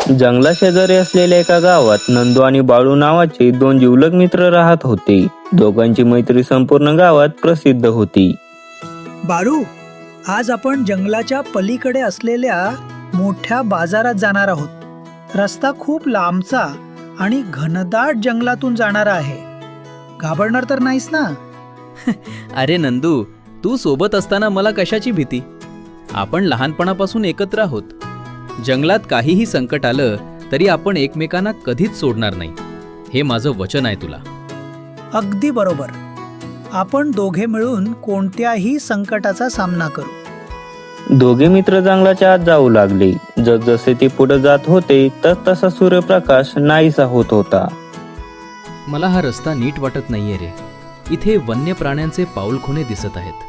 जंगला शेजारी असलेल्या एका गावात नंदू आणि बाळू नावाचे दोन जिवलग मित्र राहत होते. दोघांची मैत्री संपूर्ण गावात प्रसिद्ध होती. बाळू, आज आपण जंगलाच्या पलीकडे असलेल्या मोठ्या बाजारात जाणार आहोत. रस्ता खूप लांबचा आणि घनदाट जंगलातून जाणारा आहे. घाबरणार तर नाहीस ना? अरे नंदू, तू सोबत असताना मला कशाची भीती? आपण लहानपणापासून एकत्र आहोत. जंगलात काहीही संकट आलं तरी आपण एकमेकांना कधीच सोडणार नाही, हे माझं वचन आहे तुला. अगदी बरोबर. आपण दोघे मिळून कोणत्याही संकटाचा सामना करू. दोघे मित्र जंगलाच्या आत जाऊ लागले. जसजसे ते पुढे जात होते तसा सूर्यप्रकाश नाहीसा होत होता. मला हा रस्ता नीट वाटत नाहीये रे. इथे वन्य प्राण्यांचे पाऊलखुणे दिसत आहेत.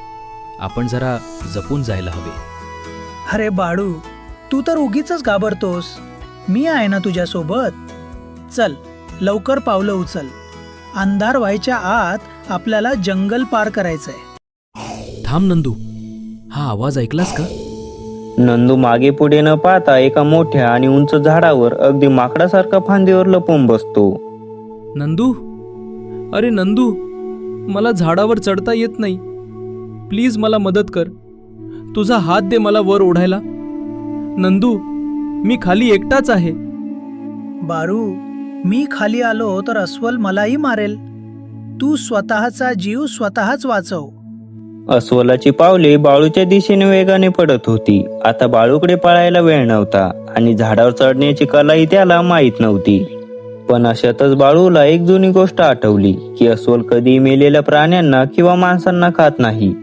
आपण जरा जपून जायला हवे. अरे बाळू, तू तर उगीच घाबरतोस. मी आहे ना तुझ्यासोबत. चल, लवकर पावलं उचल. अंधार व्हायच्या आत आपल्याला जंगल पार करायचंय. थांब नंदू, हा आवाज ऐकलास का? नंदू मागे पुढे न पाहता एका मोठ्या आणि उंच झाडावर अगदी माकडासारखा फांदीवर लपून बसतो. नंदू, अरे नंदू, मला झाडावर चढता येत नाही. प्लीज मला मदत कर. तुझा हात दे मला वर ओढायला. नंदू, मी खाली एकटाच आहे. बाळू, मी खाली आलो तर अस्वल मलाही मारेल. तू स्वतःचा जीव स्वतःच वाचव. अस्वलाची पावले बाळूच्या दिशेने वेगाने पडत होती. आता बाळूकडे पळायला वेळ नव्हता आणि झाडावर चढण्याची कलाही त्याला माहीत नव्हती. पण अशातच बाळूला एक जुनी गोष्ट आठवली की अस्वल कधी मेलेल्या प्राण्यांना किंवा माणसांना खात नाही.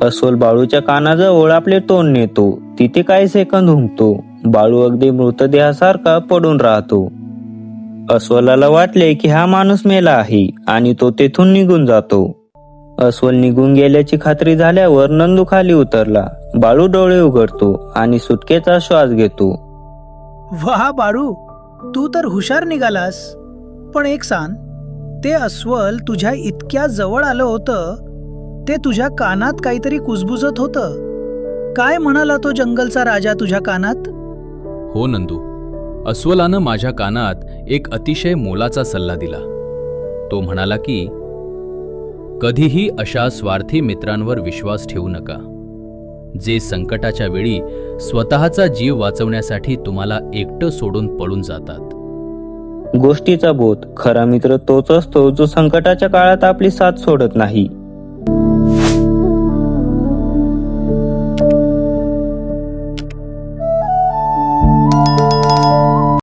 अस्वल बाळूच्या कानाजवळ आपले तोंड नेतो. तिथे काही सेकंद हुंकतो. बाळू अगदी मृतदेहासारखा पडून राहतो. अस्वलाला वाटले की हा माणूस मेला आहे आणि तो तेथून निघून जातो. अस्वल निघून गेल्याची खात्री झाल्यावर नंदू खाली उतरला. बाळू डोळे उघडतो आणि सुटकेचा श्वास घेतो. वाह बाळू, तू तर हुशार निघालास. पण एक सांग, ते अस्वल तुझ्या इतक्या जवळ आलं होतं, ते तुझ्या कानात काहीतरी कुजबुजत होतं. काय म्हणाला तो जंगलचा राजा तुझ्या कानात? हो नंदू, अस्वलानं माझ्या कानात एक अतिशय मोलाचा सल्ला दिला. तो म्हणाला की कधीही अशा स्वार्थी मित्रांवर विश्वास ठेवू नका, जे संकटाच्या वेळी स्वतःचा जीव वाचवण्यासाठी तुम्हाला एकटं सोडून पळून जातात. गोष्टीचा बोध, खरा मित्र तोच असतो जो संकटाच्या काळात आपली साथ सोडत नाही,